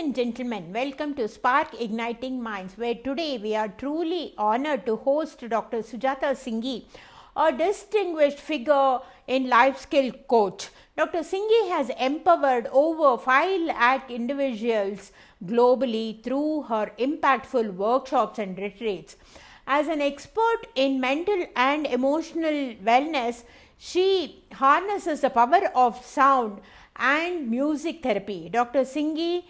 and gentlemen, welcome to Spark Igniting Minds, where today we are truly honored to host Dr. Sujata Singhi, a distinguished figure in life skill coach. Dr. Singhi has empowered over 5 lakh individuals globally through her impactful workshops and retreats. As an expert in mental and emotional wellness, she harnesses the power of sound and music therapy. Dr. Singhi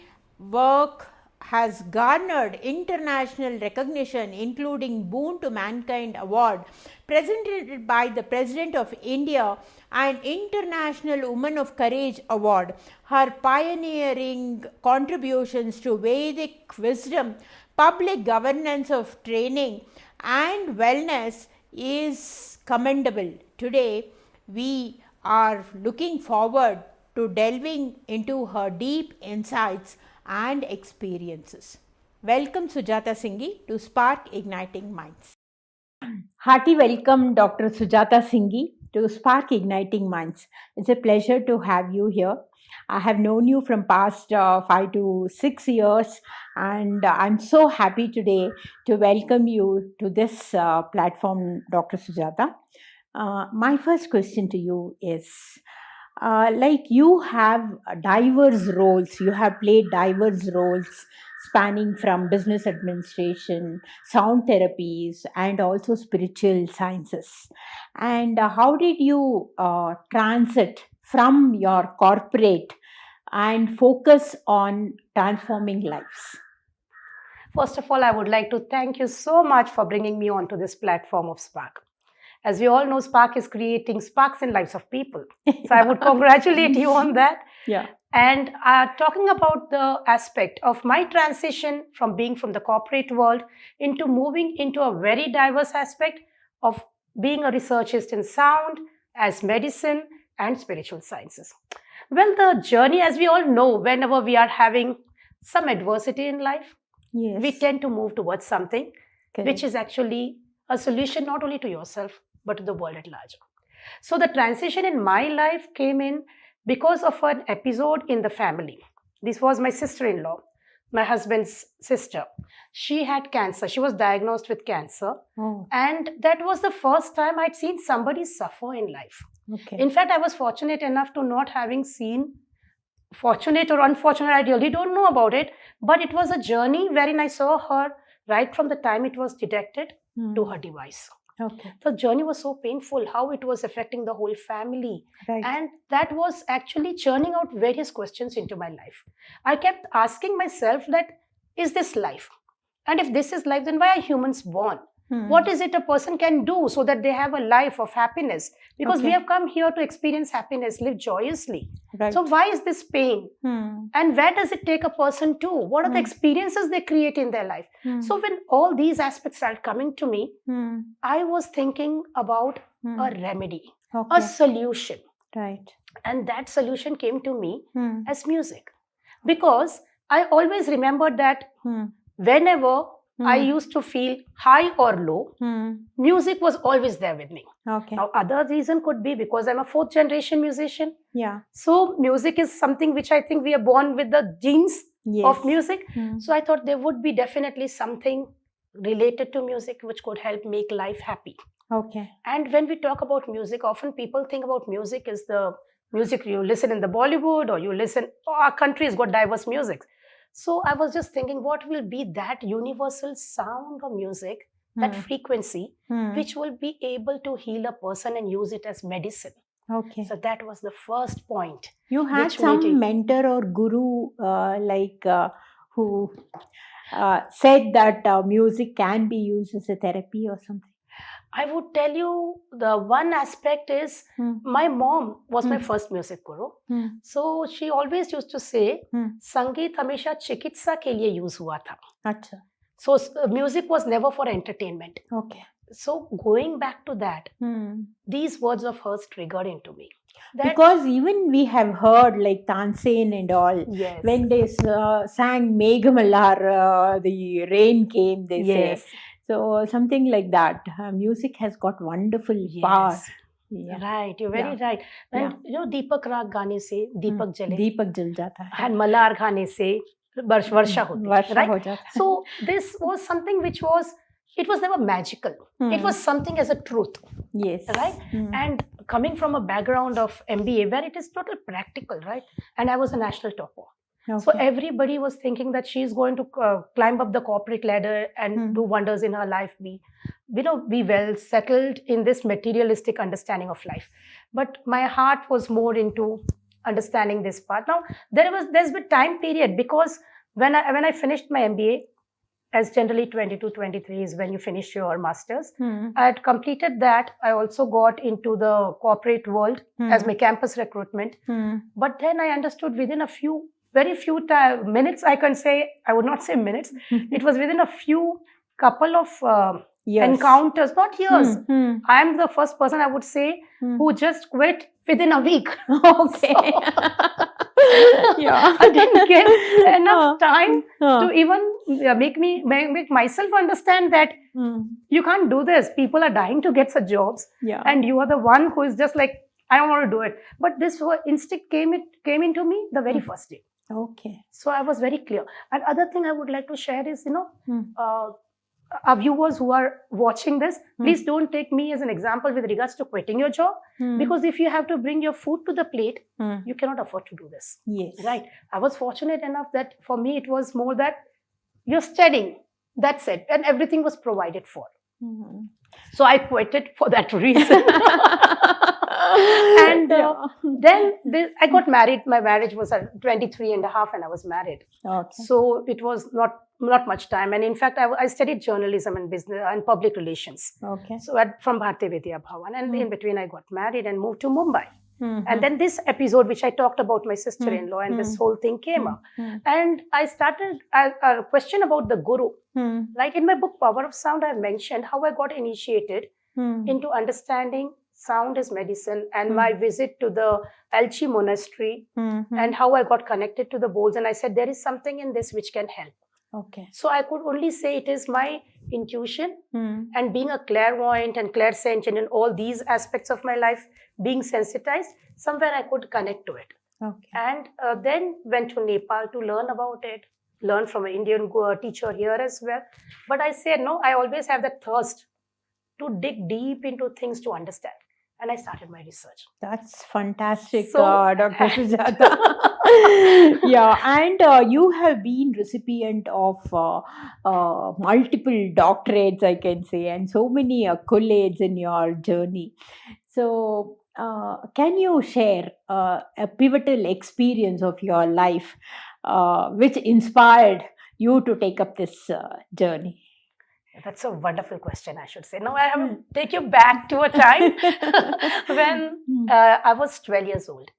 work has garnered international recognition, including Boon to Mankind Award, presented by the President of India, and International Woman of Courage Award. Her pioneering contributions to Vedic wisdom, public governance of training, and wellness is commendable. Today, we are looking forward to delving into her deep insights and experiences. Welcome Sujata Singhi to Spark Igniting Minds. Hearty welcome Dr. Sujata Singhi to Spark Igniting Minds. It's a pleasure to have you here. I have known you from past 5 to 6 years, and I'm so happy today to welcome you to this platform, Dr. Sujata. My first question to you is, like you have diverse roles, you have played diverse roles spanning from business administration, sound therapies, and also spiritual sciences. And how did you transit from your corporate and focus on transforming lives? First of all, I would like to thank you so much for bringing me onto this platform of Spark. As we all know, Spark is creating sparks in lives of people. So I would congratulate you on that. Yeah. And talking about the aspect of my transition from being from the corporate world into moving into a very diverse aspect of being a researchist in sound, as medicine and spiritual sciences. Well, the journey, as we all know, whenever we are having some adversity in life, Yes. we tend to move towards something Correct. which is actually a solution not only to yourself, but to the world at large. So the transition in my life came in because of an episode in the family. This was my sister-in-law, my husband's sister. She had cancer. She was diagnosed with cancer. Oh, And that was the first time I'd seen somebody suffer in life. okay. In fact, I was fortunate enough to not having seen, fortunate or unfortunate, I really don't know about it, but it was a journey wherein I saw her right from the time it was detected to her device. Okay. The journey was so painful, how it was affecting the whole family. Right. And that was actually churning out various questions into my life. I kept asking myself that, is this life? And if this is life, then why are humans born? What is it a person can do so that they have a life of happiness? Because we Okay. have come here to experience happiness, live joyously. Right. So why is this pain? And where does it take a person to? What are the experiences they create in their life? So when all these aspects started coming to me, I was thinking about a remedy, a Okay. solution. Right. And that solution came to me as music. Because I always remembered that whenever I used to feel high or low, music was always there with me. Okay. Now, other reason could be because I'm a 4th generation musician. Yeah. So music is something which I think we are born with the genes Yes. of music. So I thought there would be definitely something related to music which could help make life happy. Okay. And when we talk about music, often people think about music as the music you listen in the Bollywood, or you listen, our country has got diverse music. So I was just thinking, what will be that universal sound of music, that frequency, which will be able to heal a person and use it as medicine. Okay. So that was the first point. You had which made it- some mentor or guru who said that music can be used as a therapy or something. I would tell you the one aspect is my mom was my first music guru. So she always used to say, Sangeet hamesha chikitsa ke liye use hua tha. Acha. So music was never for entertainment. Okay. So going back to that, these words of hers triggered into me. That, Because even we have heard like Tansen and all, yes, when they sang Meghamalar, the rain came, they yes, say. So something like that. Music has got wonderful power. yes. Yeah. Right, you're very right. And you know, Deepak Raag gaane se Deepak jale, Deepak jal jata hai. and Malar gaane se Varsha hoti, Varsha right? ho jata. So this was something which was, it was never magical. It was something as a truth, Yes. right? And coming from a background of MBA where it is total practical, right? And I was a national topper. So everybody was thinking that she's going to climb up the corporate ladder and do wonders in her life, be well settled in this materialistic understanding of life. But my heart was more into understanding this part. Now there's been time period, because when I finished my MBA, as generally 22, 23 is when you finish your masters. I had completed that. I also got into the corporate world as my campus recruitment. But then I understood within very few minutes, I can say, I would not say minutes, it was within a couple of encounters, not years. I am the first person, I would say, who just quit within a week. Okay. I didn't get enough time to even make myself understand that you can't do this. People are dying to get such jobs, and you are the one who is just like, I don't want to do it. But this instinct came into me the very first day. Okay. So I was very clear. And other thing I would like to share is, our viewers who are watching this, please don't take me as an example with regards to quitting your job, because if you have to bring your food to the plate, you cannot afford to do this. Yes. Right. I was fortunate enough that for me it was more that you're studying, that's it, and everything was provided for. So I quit it for that reason. And then I got married. My marriage was at 23 and a half and I was married. Okay. So it was not much time. And in fact, I studied journalism and business and public relations. Okay. So from Bharatiya Vidya Bhavan. And in between, I got married and moved to Mumbai. And then this episode, which I talked about my sister-in-law, and this whole thing came up. And I started a question about the guru. Like in my book, Power of Sound, I mentioned how I got initiated into understanding sound is medicine, and my visit to the Elchi monastery, and how I got connected to the bowls. And I said, there is something in this which can help. Okay. So I could only say it is my intuition, and being a clairvoyant and clairsentient in all these aspects of my life, being sensitized, somewhere I could connect to it. Okay. And then went to Nepal to learn about it, learn from an Indian teacher here as well. But I said, no, I always have that thirst to dig deep into things to understand. And I started my research. That's fantastic, So- Dr. Sujata. Yeah, and you have been recipient of multiple doctorates, I can say, and so many accolades in your journey. So, can you share a pivotal experience of your life which inspired you to take up this journey? That's a wonderful question, I should say. Now I have to take you back to a time when I was 12 years old.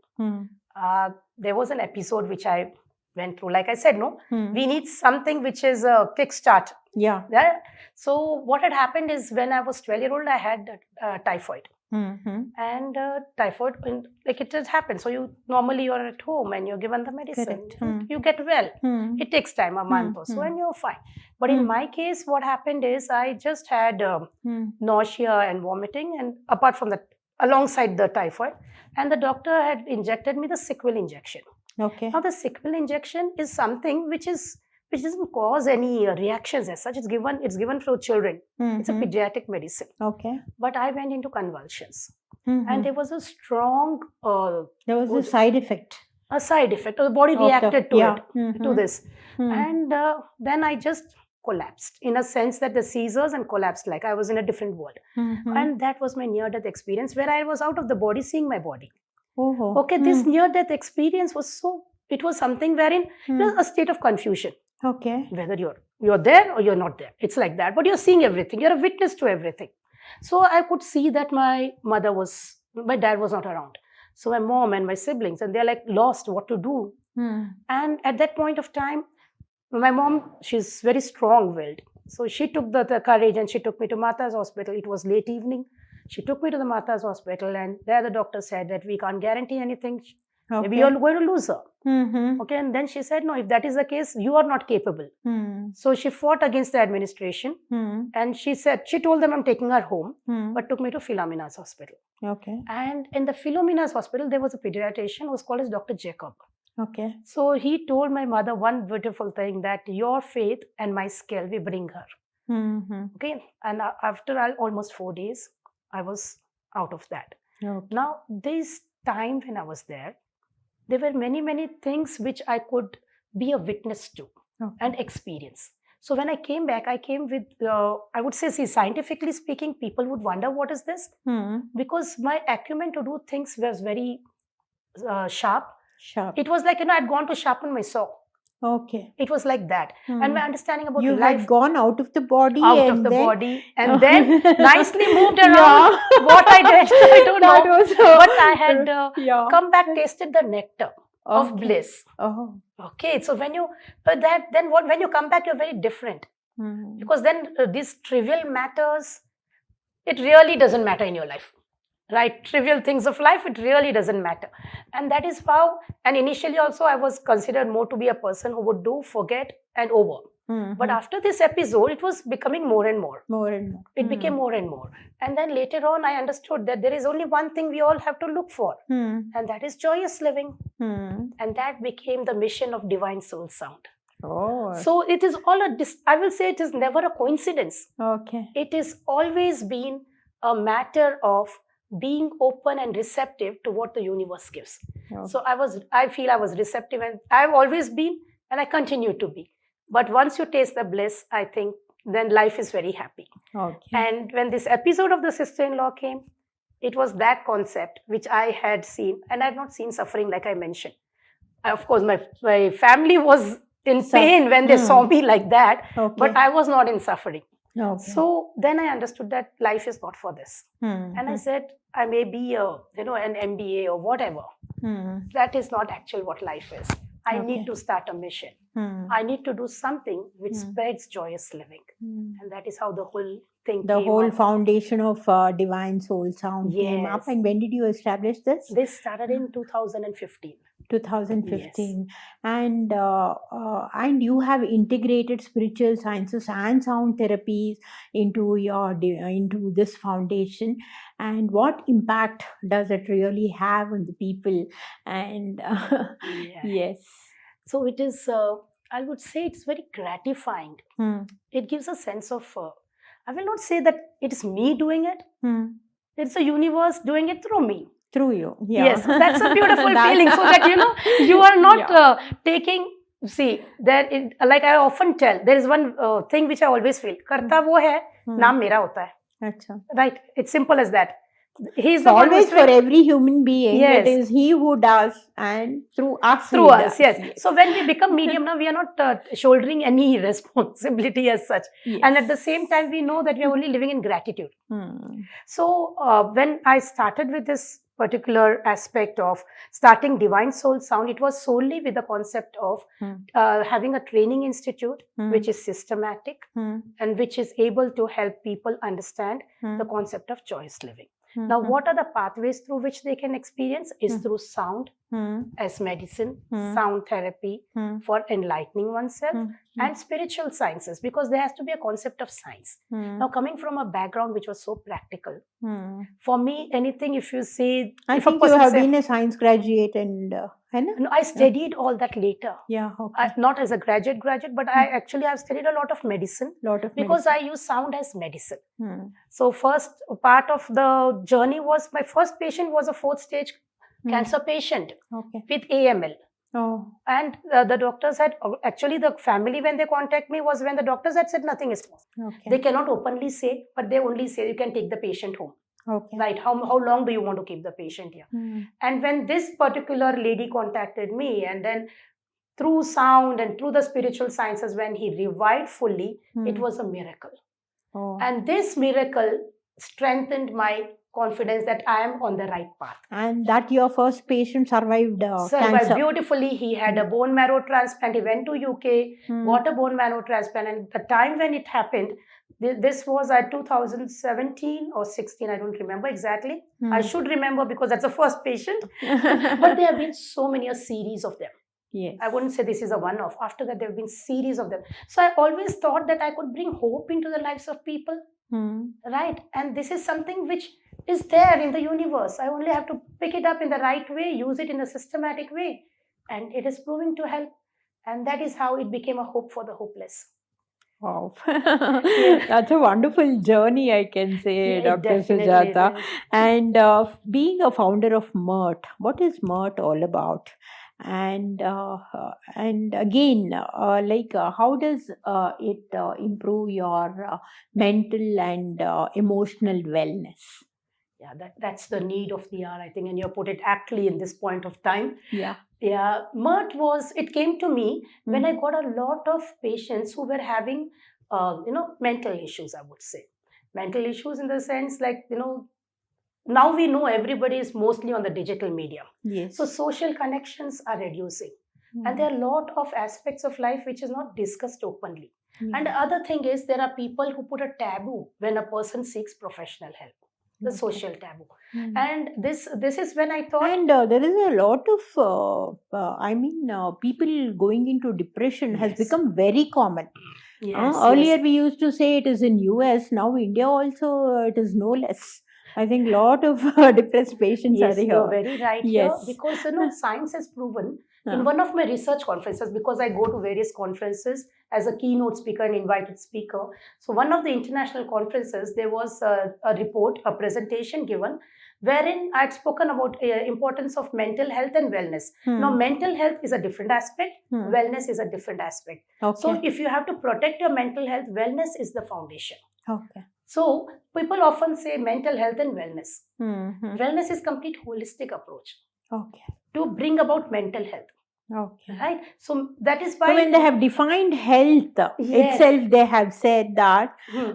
There was an episode which I went through. Like I said, we need something which is a kickstart. Yeah. So what had happened is when I was 12-year-old, I had typhoid. And typhoid, like it has happened. So you're at home and you're given the medicine. Correct. You get well. It takes time, a month or so, and you're fine. But in my case, what happened is I just had nausea and vomiting, and apart from that, alongside the typhoid, and the doctor had injected me the sequel injection. Okay. Now the sequel injection is something which doesn't cause any reactions as such. It's given for children. It's a pediatric medicine. Okay. But I went into convulsions, and there was a strong There was a side effect. a side effect. The body reacted to this, and then I just collapsed in a sense that the seizures and collapsed like I was in a different world. And that was my near-death experience where I was out of the body, seeing my body. Oh. Okay, this near-death experience it was something wherein a state of confusion. Okay. Whether you're there or you're not there. It's like that. But you're seeing everything. You're a witness to everything. So I could see that my dad was not around. So my mom and my siblings, and they're like lost what to do. And at that point of time, my mom, she's very strong-willed. So she took the courage and she took me to Mata's hospital. It was late evening. She took me to the Mata's hospital, and there the doctor said that we can't guarantee anything. Okay. Maybe you're going to lose her. Okay, and then she said, no, if that is the case, you are not capable. So she fought against the administration, and she told them I'm taking her home, but took me to Philomena's hospital. Okay. And in the Philomena's hospital, there was a pediatrician who was called as Dr. Jacob. Okay. So he told my mother one beautiful thing, that your faith and my skill, we bring her. Mm-hmm. Okay. And after almost 4 days, I was out of that. Okay. Now, this time when I was there were many, many things which I could be a witness to Okay. and experience. So when I came back, I came with, I would say, see, scientifically speaking, people would wonder what is this? Because my acumen to do things was very sharp. Sharp. It was like, I'd gone to sharpen my saw. Okay. It was like that. And my understanding about You life, had gone out of the body, out of the body, and then nicely moved around. What I did, I don't That know. was But I had yeah. come back, tasted the nectar of Okay. bliss. Oh. Okay, so when you, then what? When you come back, you're very different, because then these trivial matters, it really doesn't matter in your life, right? Trivial things of life, it really doesn't matter. And that is how, and initially also I was considered more to be a person who would do, forget and over. But after this episode, it was becoming more and more. More and more. It became more and more. And then later on, I understood that there is only one thing we all have to look for, and that is joyous living. And that became the mission of Divine Soul Sound. Oh. So it is all I will say it is never a coincidence. Okay. It is always been a matter of being open and receptive to what the universe gives. Okay. So I feel I was receptive, and I've always been, and I continue to be. But once you taste the bliss, I think then life is very happy. Okay. And when this episode of the sister-in-law came, it was that concept which I had seen, and I had not seen suffering like I mentioned. Of course, my family was in pain when they saw me like that, but I was not in suffering. Okay. So then I understood that life is not for this. And I said, I may be an MBA or whatever. That is not actually what life is. I need to start a mission. I need to do something which spreads joyous living. And that is how the whole thing the came whole up. foundation of Divine Soul Sound came up. Yes. And when did you establish this? This started in 2015. 2015. And you have integrated spiritual sciences and sound therapies into into this foundation. And what impact does it really have on the people? And yes. So it is, I would say it's very gratifying. It gives a sense of, I will not say that it is me doing it. It's the universe doing it through me. Through you. Yeah. Yes, that's a beautiful feeling. So that, you are not taking, see, like I often tell, there is one thing which I always feel, karta wo hai, naam mera hota hai. Achha. Right, it's simple as that. He's always for every human being. Yes. It is he who does, and through us. Through us, yes. So when we become medium now, we are not shouldering any responsibility as such. Yes. And at the same time, we know that we are only living in gratitude. So when I started with this particular aspect of starting Divine Soul Sound, it was solely with the concept of having a training institute which is systematic and which is able to help people understand the concept of joyous living. Now, what are the pathways through which they can experience is through sound as medicine, sound therapy for enlightening oneself, and spiritual sciences, because there has to be a concept of science. Now, coming from a background which was so practical, for me, anything if you say... I think you have been a science graduate and... No, I studied all that later. Yeah, okay. Not as a graduate, but I actually have studied a lot of medicine. Because I use sound as medicine. So first part of the journey was, my first patient was a 4th stage cancer patient with AML. Oh. And the doctors had, actually the family when they contact me was when the doctors had said nothing is possible. Okay. They cannot openly say, but they only say you can take the patient home. Okay. Right. How long do you want to keep the patient here? And when this particular lady contacted me, and then through sound and through the spiritual sciences, when he revived fully, it was a miracle. Oh. And this miracle strengthened my confidence that I am on the right path. And that your first patient survived cancer beautifully. He had a bone marrow transplant. He went to UK, got a bone marrow transplant, and the time when it happened, this was at 2017 or 16, I don't remember exactly. I should remember because that's the first patient. But there have been so many, a series of them. Yes. I wouldn't say this is a one-off. After that, there have been series of them. So I always thought that I could bring hope into the lives of people. Right? And this is something which is there in the universe. I only have to pick it up in the right way, use it in a systematic way. and it is proving to help. And that is how it became a hope for the hopeless. Wow. That's a wonderful journey, I can say, Yeah, it Dr. definitely Sujata. is. And being a founder of MERT, what is MERT all about? And again, how does it improve your mental and emotional wellness? Yeah, that's the need of the hour, I think, and you put it aptly in this point of time. Yeah. Yeah, it came to me when I got a lot of patients who were having, mental issues, I would say. Mental issues in the sense like, now we know everybody is mostly on the digital medium. Yes. So social connections are reducing. And there are a lot of aspects of life which is not discussed openly. And the other thing is there are people who put a taboo when a person seeks professional help. The social taboo. And this is when I thought. And there is a lot of, people going into depression has Yes. become very common. Yes, Earlier yes. we used to say it is in US. Now India also it is no less. I think lot of depressed patients Yes, are here. you're very right here Yes. because science has proven in Uh, one of my research conferences, because I go to various conferences as a keynote speaker and invited speaker. So one of the international conferences, there was a report, a presentation given, wherein I had spoken about importance of mental health and wellness. Now, mental health is a different aspect. Wellness is a different aspect. Okay. So if you have to protect your mental health, wellness is the foundation. Okay. So people often say mental health and wellness. Mhm. Wellness is complete holistic approach Okay. to bring about mental health. Okay. Right? So that is why. So when they have defined health Yes. itself, they have said that Hmm.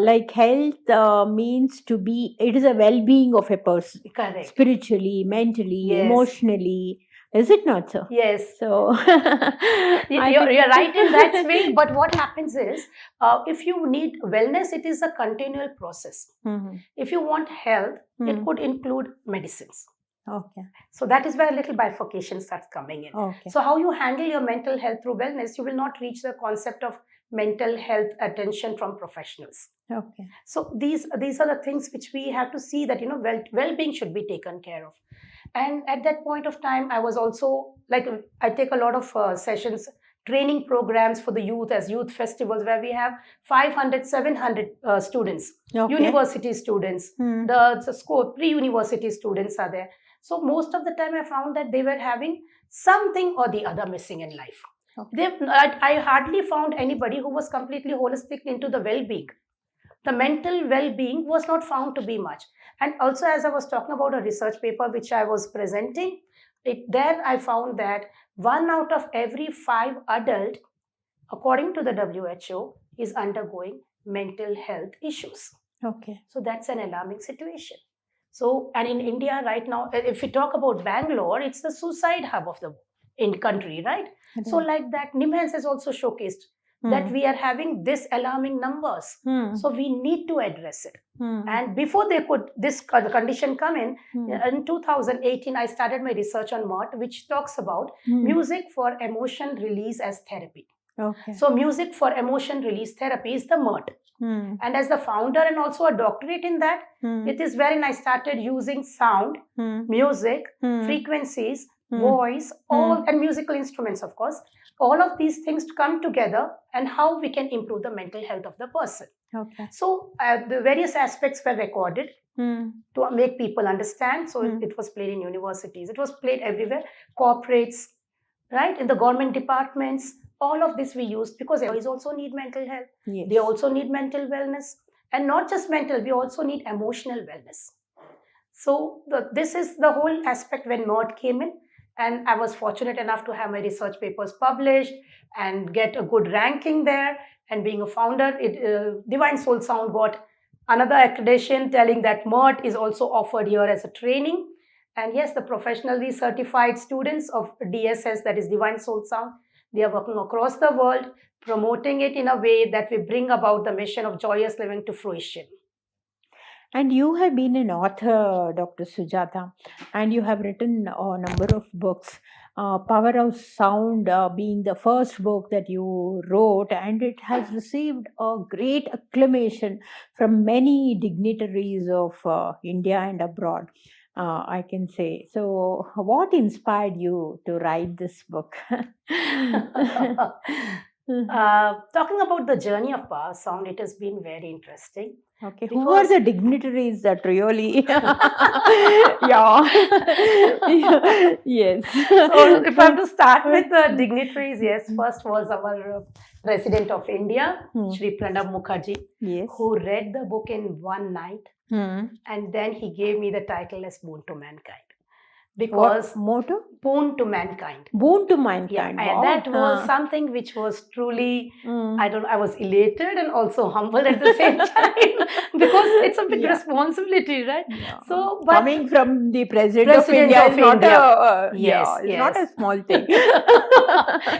like health means to be, it is a well-being of a person, Correct. spiritually, mentally, Yes. emotionally. Is it not so? Yes. So You're right in that way. But what happens is, if you need wellness, it is a continual process. Mhm. If you want health, it could include medicines. Okay. So that is where a little bifurcation starts coming in. Okay. So how you handle your mental health through wellness, you will not reach the concept of mental health attention from professionals. Okay. So these are the things which we have to see that well-being should be taken care of. And at that point of time, I was also like, I take a lot of sessions, training programs for the youth as youth festivals where we have 500, 700 students, Okay. university students, the school pre-university students are there. So most of the time I found that they were having something or the other missing in life. Okay. I hardly found anybody who was completely holistic into the well-being. The mental well-being was not found to be much. And also, as I was talking about a research paper which I was presenting, there I found that 1 out of every 5 adult, according to the WHO, is undergoing mental health issues. Okay. So that's an alarming situation. So, and in India right now, if we talk about Bangalore, it's the suicide hub of the country, right? So like that, NIMHANS has also showcased that we are having this alarming numbers. So we need to address it. And before this condition come in 2018, I started my research on MERT, which talks about music for emotion release as therapy. Okay. So music for emotion release therapy is the MERT. And as the founder and also a doctorate in that, it is wherein I started using sound, music, frequencies, voice, all and musical instruments, of course, all of these things to come together and how we can improve the mental health of the person. Okay. So the various aspects were recorded to make people understand. So it was played in universities, it was played everywhere, corporates, right, in the government departments. All of this we used because employees also need mental health. Yes. They also need mental wellness, and not just mental, we also need emotional wellness. So this is the whole aspect when MERT came in, and I was fortunate enough to have my research papers published and get a good ranking there. And being a founder, Divine Soul Sound got another accreditation telling that MERT is also offered here as a training. And yes, the professionally certified students of DSS, that is Divine Soul Sound, they are working across the world, promoting it in a way that we bring about the mission of joyous living to fruition. And you have been an author, Dr. Sujata, and you have written a number of books. Powerhouse Sound being the first book that you wrote, and it has received a great acclamation from many dignitaries of India and abroad. I can say. So, what inspired you to write this book? Talking about the journey of power sound, it has been very interesting. Okay, who were the dignitaries that really? Yeah. Yes. So, if I have to start with the dignitaries, yes, first was our President of India, Shri Pranab Mukherjee, Yes. who read the book in one night, and then he gave me the title as Boon to Mankind. Because motto? Boon to Mankind. Boon to mankind. Yeah, Wow. that was something which was truly, I was elated and also humbled at the same time, because it's a big responsibility, right? Yeah. So, but coming from the President of India is not it's not a small thing.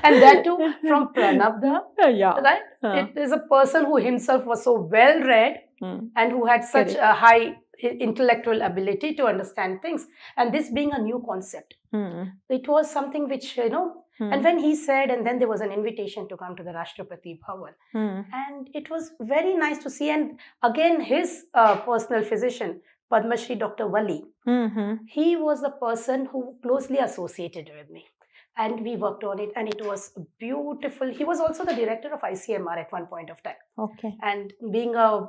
And that too from Pranab, Yeah. right? It is a person who himself was so well read and who had such a high intellectual ability to understand things, and this being a new concept, it was something which, and when he said, and then there was an invitation to come to the Rashtrapati Bhavan, and it was very nice to see. And again, his personal physician, Padma Shri Dr. Wali, he was the person who closely associated with me, and we worked on it, and it was beautiful. He was also the director of ICMR at one point of time. Okay. And being a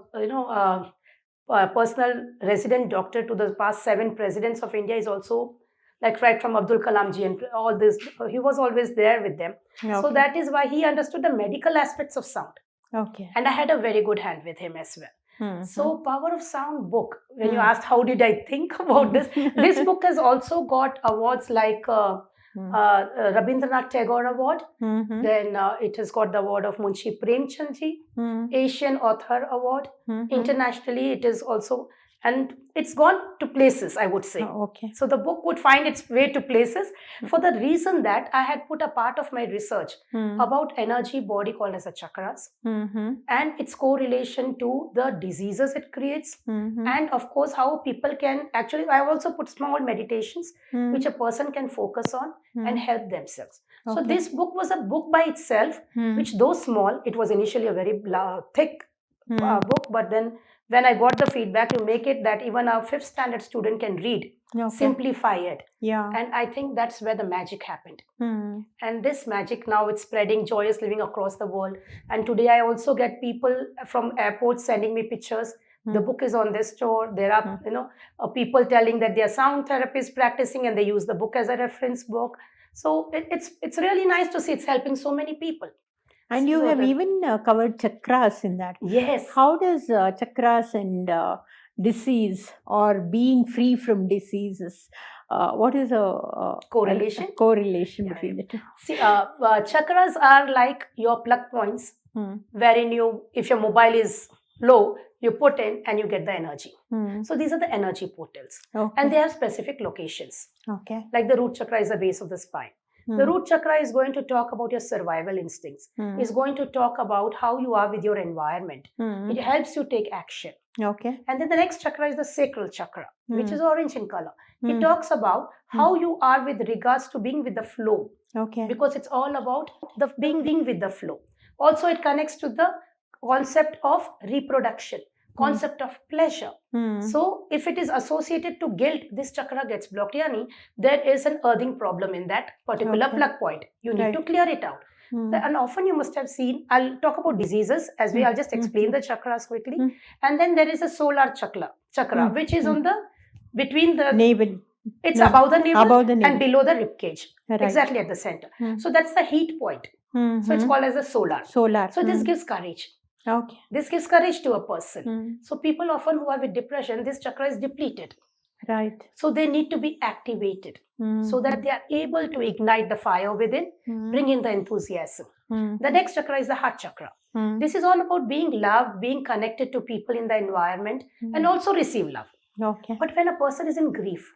personal resident doctor to the past 7 presidents of India is also, like, right from Abdul Kalam ji and all this, he was always there with them. Okay. So that is why he understood the medical aspects of sound. Okay. And I had a very good hand with him as well. So Power of Sound book, when you asked how did I think about this, this book has also got awards like Rabindranath Tagore Award. Then it has got the award of Munshi Premchand ji, Asian Author Award. Internationally, it is also, and it's gone to places, I would say. Okay. So the book would find its way to places for the reason that I had put a part of my research about energy body called as the chakras and its correlation to the diseases it creates, and of course how people can actually, I also put small meditations which a person can focus on and help themselves. So this book was a book by itself, which though small, it was initially a very thick book, but then when I got the feedback to make it that even a 5th standard student can read, simplify it. Yeah. And I think that's where the magic happened. And this magic now, it's spreading joyous living across the world. And today I also get people from airports sending me pictures. The book is on this store. There are people telling that they are sound therapists practicing and they use the book as a reference book. So it's really nice to see it's helping so many people. And you have even covered chakras in that. Yes. How does chakras and disease or being free from diseases, what is a correlation? Correlation between the two. See, chakras are like your plug points, wherein if your mobile is low, you put in and you get the energy. So these are the energy portals. And they have specific locations. Okay. Like the root chakra is the base of the spine. The root chakra is going to talk about your survival instincts. Is going to talk about how you are with your environment. It helps you take action. Okay. And then the next chakra is the sacral chakra, which is orange in color. It talks about how you are with regards to being with the flow. Okay. Because it's all about the being with the flow. Also, it connects to the concept of reproduction, concept of pleasure. So if it is associated to guilt, this chakra gets blocked. Yani, there is an earthing problem in that particular plug point. You need to clear it out. And often you must have seen, I'll talk about diseases as I'll just explain the chakras quickly. And then there is a solar chakra, which is on the, between the navel. It's above the navel, and below the rib cage, exactly at the center. So that's the heat point. So it's called as a solar. So this gives courage. Okay. This gives courage to a person. So people often who are with depression, this chakra is depleted. Right. So they need to be activated so that they are able to ignite the fire within, bring in the enthusiasm. The next chakra is the heart chakra. This is all about being loved, being connected to people in the environment, and also receive love. Okay. But when a person is in grief,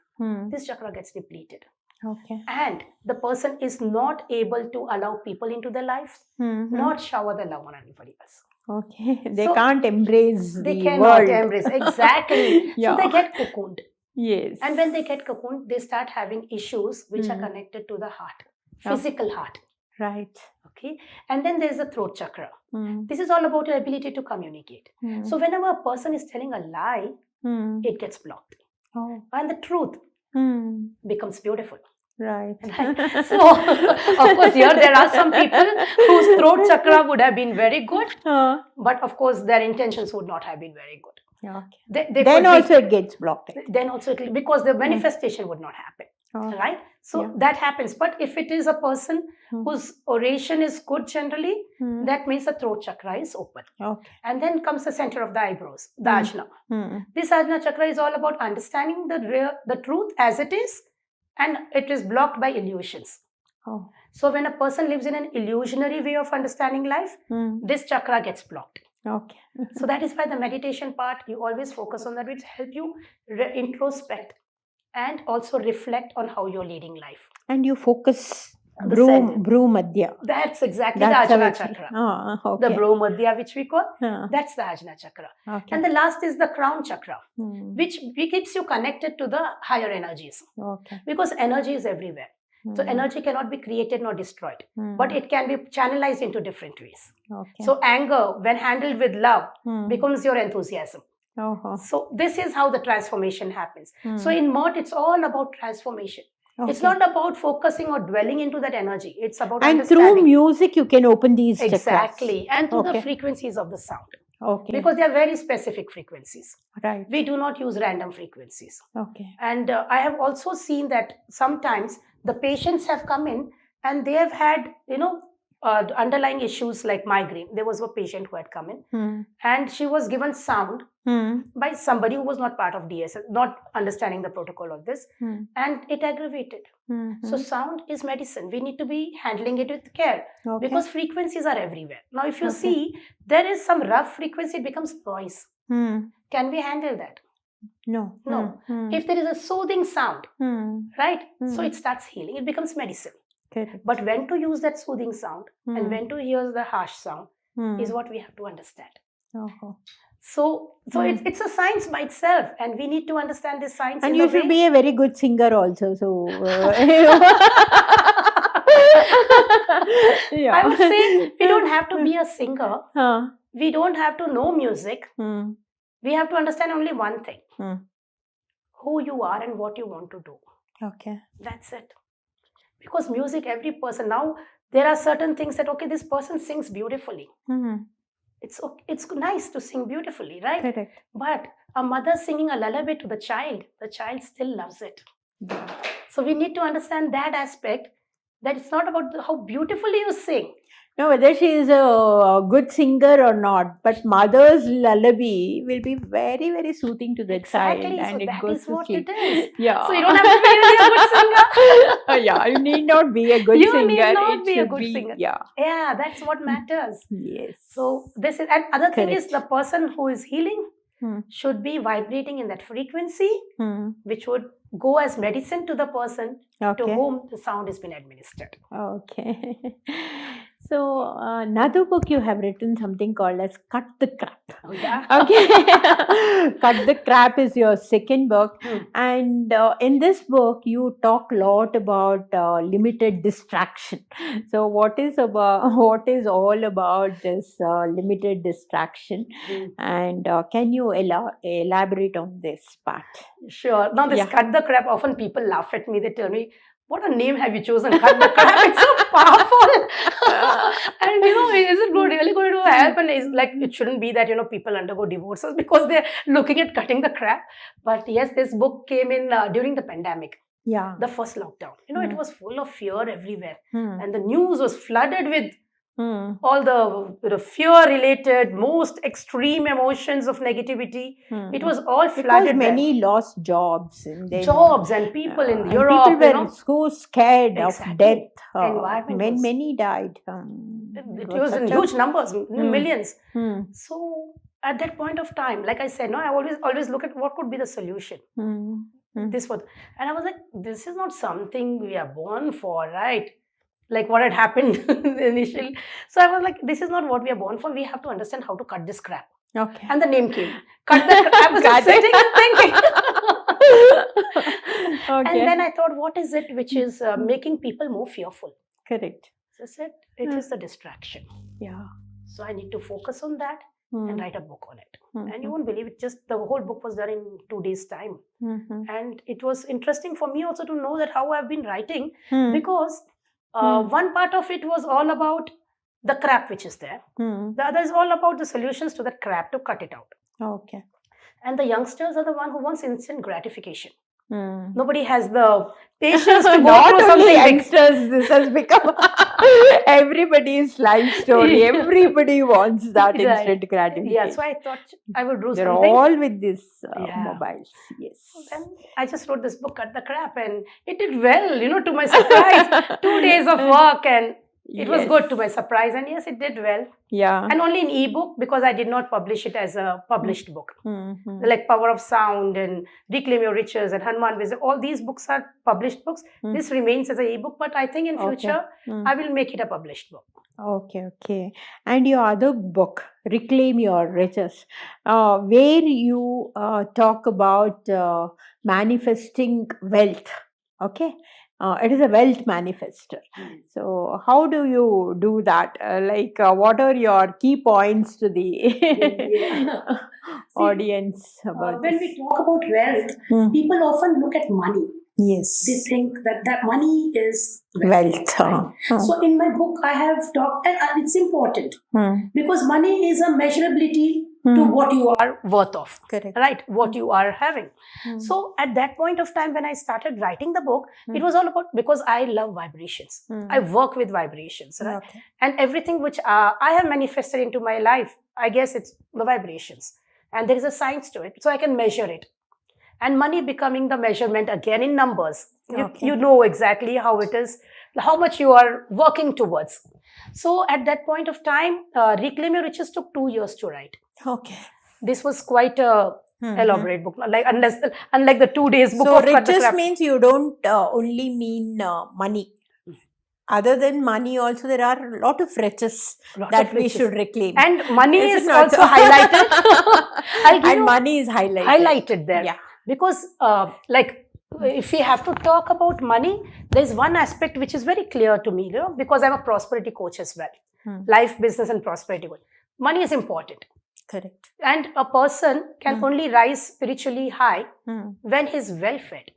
this chakra gets depleted. Okay. And the person is not able to allow people into their lives, not shower the love on anybody else. Okay. They can't embrace they the cannot world. Embrace. Exactly. Yeah. So they get cocooned. Yes. And when they get cocooned, they start having issues which are connected to the heart, physical heart. Right. Okay. And then there's the throat chakra. This is all about your ability to communicate. So whenever a person is telling a lie, it gets blocked. Oh. And the truth becomes beautiful. Right. Right. So, of course, here there are some people whose throat chakra would have been very good, but of course, their intentions would not have been very good. Okay. They Then also it gets blocked. Then also, because the manifestation would not happen. Okay. Right? So, that happens. But if it is a person whose oration is good generally, that means the throat chakra is open. Okay. And then comes the center of the eyebrows, the ajna. This ajna chakra is all about understanding the truth as it is, and it is blocked by illusions. Oh. So when a person lives in an illusionary way of understanding life, this chakra gets blocked. Okay. So that is why the meditation part, you always focus on that, which help you introspect and also reflect on how you're leading life. And you focus Bhru Madhya. That's exactly the Ajna chakra. Okay. The Bhru Madhya, which we call, that's the Ajna chakra. Okay. And the last is the crown chakra, which keeps you connected to the higher energies. Okay. Because energy is everywhere. So energy cannot be created nor destroyed, but it can be channelized into different ways. Okay. So anger, when handled with love, becomes your enthusiasm. So this is how the transformation happens. So in Mert, it's all about transformation. Okay. It's not about focusing or dwelling into that energy. It's about understanding. Through music, you can open these chakras. Exactly. And through the frequencies of the sound. Okay. Because they are very specific frequencies. Right. We do not use random frequencies. Okay. And I have also seen that sometimes the patients have come in and they have had, underlying issues like migraine. There was a patient who had come in and she was given sound by somebody who was not part of DSS, not understanding the protocol of this, and it aggravated. So sound is medicine. We need to be handling it with care because frequencies are everywhere. Now, if you see, there is some rough frequency, it becomes noise. Can we handle that? No. If there is a soothing sound, right? So it starts healing. It becomes medicine. Correct. But when to use that soothing sound and when to hear the harsh sound is what we have to understand. So it's a science by itself, and we need to understand this science. And you should be a very good singer also. So I would say we don't have to be a singer. We don't have to know music. We have to understand only one thing: who you are and what you want to do. Okay. That's it. Because music, every person, now there are certain things that, okay, this person sings beautifully. It's nice to sing beautifully, right? Correct. But a mother singing a lullaby to the child still loves it. So we need to understand that aspect, that it's not about how beautifully you sing. No, whether she is a good singer or not, but mother's lullaby will be very, very soothing to the child. And so it that goes is to what sleep. it is. Yeah. So you don't have to be really a good singer. Yeah, you need not be a good singer. You need not be a good singer. Yeah. Yeah, that's what matters. Yes. So this is, and other thing is, the person who is healing should be vibrating in that frequency, which would go as medicine to the person to whom the sound has been administered. Okay. So another book you have written something called as Cut the Crap. Oh, yeah. Okay. Cut the Crap is your second book. And in this book, you talk a lot about limited distraction. So what is all about this limited distraction? And can you elaborate on this part? Sure. Now this Cut the Crap, often people laugh at me. They tell me, what a name have you chosen? Cut the Crap. It's so powerful. And is it really going to help? And it's like, it shouldn't be that, people undergo divorces because they're looking at cutting the crap. But yes, this book came in during the pandemic. Yeah. The first lockdown. It was full of fear everywhere. And the news was flooded with all the fear-related, most extreme emotions of negativity. It was all flooded. Because many lost jobs. And people in Europe. People were so scared of death. Many died. It was in huge numbers, millions. So at that point of time, like I said, I always look at what could be the solution. This was, and I was like, this is not something we are born for, right? Like what had happened initially. So I was like, this is not what we are born for. We have to understand how to cut this crap. Okay. And the name came. Cut the crap. I was just sitting and thinking. And then I thought, what is it which is making people more fearful? Correct. So I said, it is the distraction. Yeah. So I need to focus on that. and write a book on it. And you won't believe it, just the whole book was done in 2 days' time. And it was interesting for me also to know that how I've been writing, because one part of it was all about the crap which is there. The other is all about the solutions to that crap to cut it out. Okay. And the youngsters are the one who wants instant gratification. Nobody has the patience to go Not through only something. youngsters, this has become everybody's life story. Everybody wants that instant gratification. Yeah, so I thought I would do They're something. all with this mobiles. Yes. Then I just wrote this book, Cut the Crap, and it did well, to my surprise. 2 days of work, and it was good to my surprise. And yes, it did well. Yeah. And only in ebook, because I did not publish it as a published book. Like Power of Sound and Reclaim Your Riches and Hanuman Wisdom, all these books are published books. This remains as an ebook, but I think in future I will make it a published book. Okay. And your other book, Reclaim Your Riches, where you talk about manifesting wealth. Okay. It is a wealth manifester. So how do you do that? What are your key points to the audience about when this? we talk about wealth, people often look at money. Yes. They think that money is Wealth. Right? So in my book, I have talked, and it's important because money is a measurability to what you are worth of. Correct. Right? What you are having. So at that point of time when I started writing the book, it was all about, because I love vibrations. I work with vibrations. Right? Okay. And everything which I have manifested into my life, I guess it's the vibrations. And there is a science to it. So I can measure it. And money becoming the measurement again in numbers. You know exactly how it is, how much you are working towards. So at that point of time, Reclaim Your Riches took 2 years to write. Okay. This was quite a elaborate book, unlike the 2 days book. So of Cut the riches Crap. means you don't only mean money. Other than money, also there are a lot of riches that we should reclaim. And money is not also so? highlighted. And money is highlighted. Highlighted there. Yeah. Because if we have to talk about money, there is one aspect which is very clear to me, because I'm a prosperity coach as well. Life, business and prosperity coach. Money is important. Correct. And a person can only rise spiritually high when he's well fed.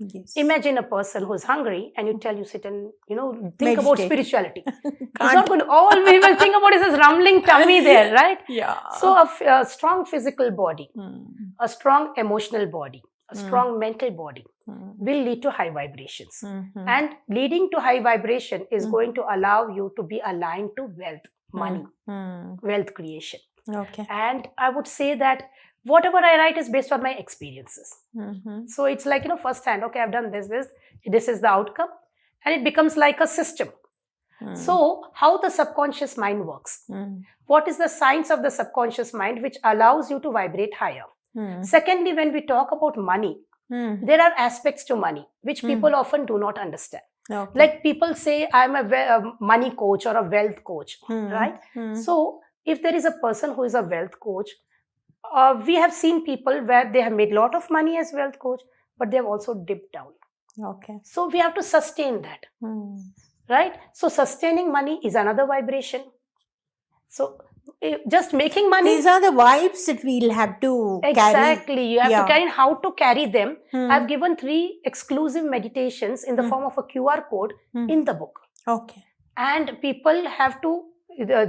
Yes. Imagine a person who's hungry and you tell you sit and think Meditate. about spirituality. It's not good. All we will think about is this rumbling tummy there, right? Yeah. So a strong physical body, a strong emotional body, a strong mental body will lead to high vibrations. And leading to high vibration is going to allow you to be aligned to wealth, money, wealth creation. Okay. And I would say that whatever I write is based on my experiences. So it's like, first hand, okay, I've done this is the outcome. And it becomes like a system. So how the subconscious mind works. What is the science of the subconscious mind which allows you to vibrate higher? Secondly, when we talk about money, there are aspects to money which people often do not understand. Okay. Like people say, I'm a money coach or a wealth coach, right? So if there is a person who is a wealth coach, we have seen people where they have made a lot of money as wealth coach, but they have also dipped down. Okay. So we have to sustain that, right? So sustaining money is another vibration. So just making money. These are the vibes that we'll have to carry. Exactly. You have to carry how to carry them. I've given 3 exclusive meditations in the form of a QR code in the book. Okay. And people have to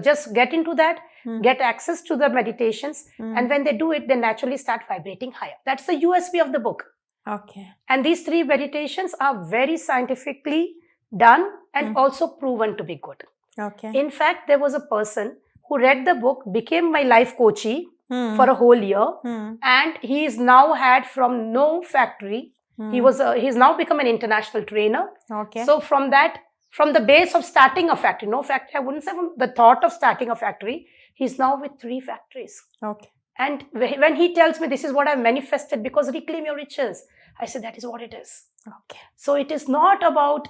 just get into that, get access to the meditations. And when they do it, they naturally start vibrating higher. That's the USP of the book. Okay. And these 3 meditations are very scientifically done and also proven to be good. Okay. In fact, there was a person who read the book, became my life coachee for a whole year, and he is now had from no factory. He's now become an international trainer. Okay. So from the base of starting a factory, no factory, I wouldn't say from the thought of starting a factory, he's now with 3 factories. Okay. And when he tells me this is what I've manifested because reclaim your riches, I said that is what it is. Okay. So it is not about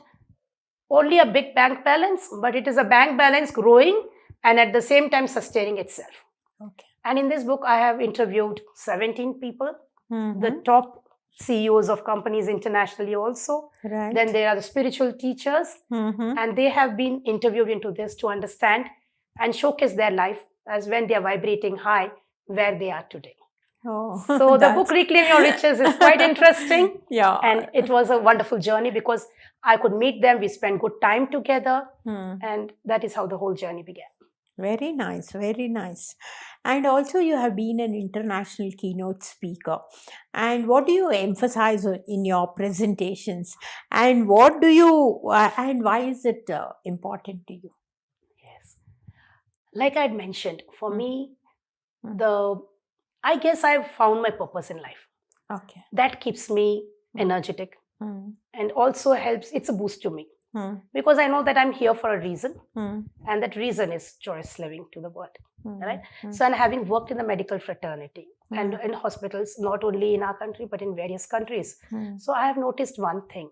only a big bank balance, but it is a bank balance growing and at the same time sustaining itself. Okay. And in this book, I have interviewed 17 people, the top CEOs of companies internationally also. Right. Then there are the spiritual teachers, and they have been interviewed into this to understand and showcase their life as when they are vibrating high, where they are today. Oh, So the book Reclaim Your Riches is quite interesting. Yeah. And it was a wonderful journey because I could meet them. We spent good time together. And that is how the whole journey began. Very nice, very nice. And also, you have been an international keynote speaker. And what do you emphasize in your presentations? And what do you, and why is it important to you? Yes. Like I'd mentioned, for me, Mm. I guess I've found my purpose in life. Okay. That keeps me energetic and also helps, it's a boost to me. Because I know that I'm here for a reason, and that reason is joyous living to the world. Right? So, and having worked in the medical fraternity and in hospitals, not only in our country, but in various countries. So I have noticed one thing,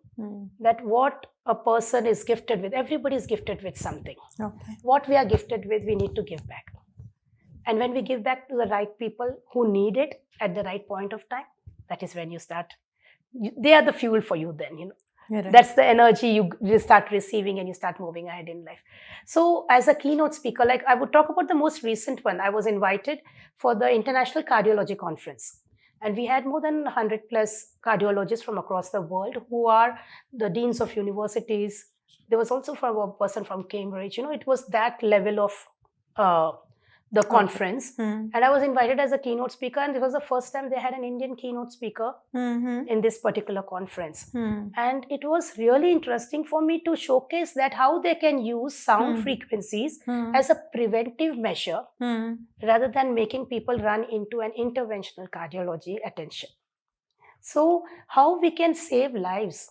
that what a person is gifted with, everybody is gifted with something. Okay. What we are gifted with, we need to give back. And when we give back to the right people who need it at the right point of time, that is when you start, they are the fuel for you then, you know. Right. That's the energy you start receiving and you start moving ahead in life. So as a keynote speaker, like I would talk about the most recent one. I was invited for the International Cardiology Conference. And we had more than 100 plus cardiologists from across the world who are the deans of universities. There was also a person from Cambridge. You know, it was that level of the conference. And I was invited as a keynote speaker, and it was the first time they had an Indian keynote speaker in this particular conference. And it was really interesting for me to showcase that how they can use sound frequencies as a preventive measure rather than making people run into an interventional cardiology attention. So how we can save lives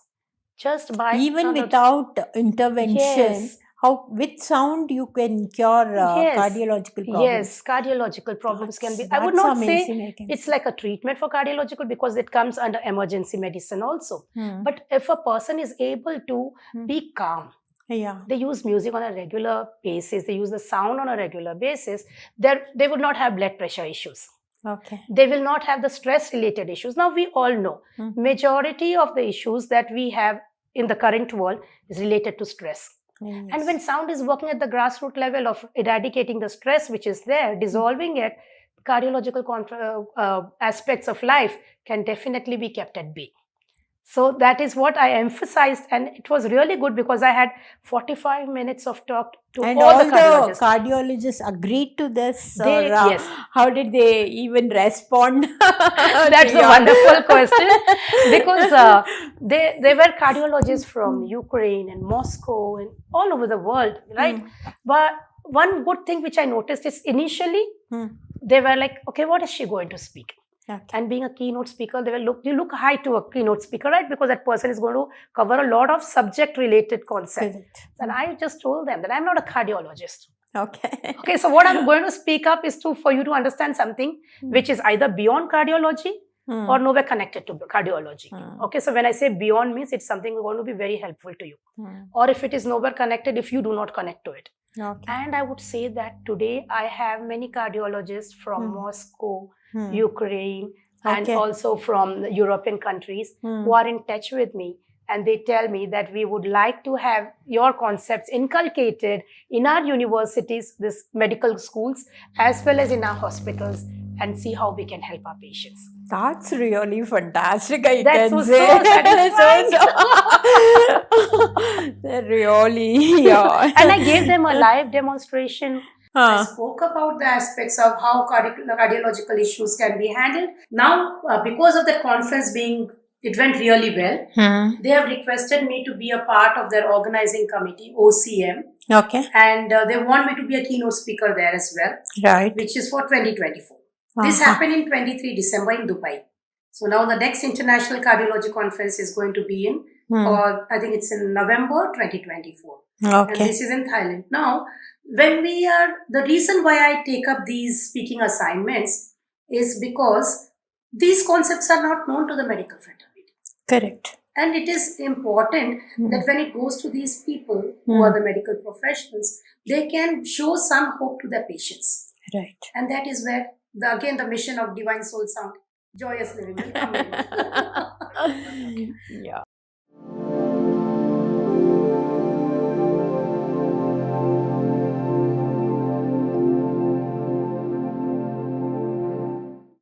just by even without intervention. Yes. How with sound you can cure cardiological problems. Yes, cardiological problems can be. I would not say it's like a treatment for cardiological because it comes under emergency medicine also. But if a person is able to be calm, they use music on a regular basis, they use the sound on a regular basis, they would not have blood pressure issues. Okay. They will not have the stress related issues. Now we all know majority of the issues that we have in the current world is related to stress. Yes. And when sound is working at the grassroots level of eradicating the stress which is there, dissolving it, cardiological aspects of life can definitely be kept at bay. So that is what I emphasized, and it was really good because I had 45 minutes of talk to all the cardiologists. Cardiologists agreed to this? Yes. How did they even respond? That's a wonderful question because they were cardiologists from Ukraine and Moscow and all over the world, right? But one good thing which I noticed is initially they were like, okay, what is she going to speak? Okay. And being a keynote speaker, you look high to a keynote speaker, right? Because that person is going to cover a lot of subject-related concepts. And I just told them that I'm not a cardiologist. Okay. Okay. So what I'm going to speak up is for you to understand something which is either beyond cardiology or nowhere connected to cardiology. Okay. So when I say beyond means it's something going to be very helpful to you. Or if it is nowhere connected, if you do not connect to it. Okay. And I would say that today I have many cardiologists from Moscow, Ukraine, and also from the European countries who are in touch with me, and they tell me that we would like to have your concepts inculcated in our universities, this medical schools, as well as in our hospitals, and see how we can help our patients. That's really fantastic, I That's can so say. satisfying. Really, yeah. And I gave them a live demonstration. I spoke about the aspects of how cardiological issues can be handled. Now, because of the conference it went really well, they have requested me to be a part of their organizing committee, OCM. Okay. And they want me to be a keynote speaker there as well. Right. Which is for 2024. This happened in 23 December in Dubai. So now the next International Cardiology Conference is going to be in, or I think it's in November 2024. Okay. And this is in Thailand. Now, the reason why I take up these speaking assignments is because these concepts are not known to the medical fraternity. Correct. And it is important that when it goes to these people who are the medical professionals, they can show some hope to their patients. Right. And that is where, the mission of Divine Soul Sound, joyous living will come in. Yeah.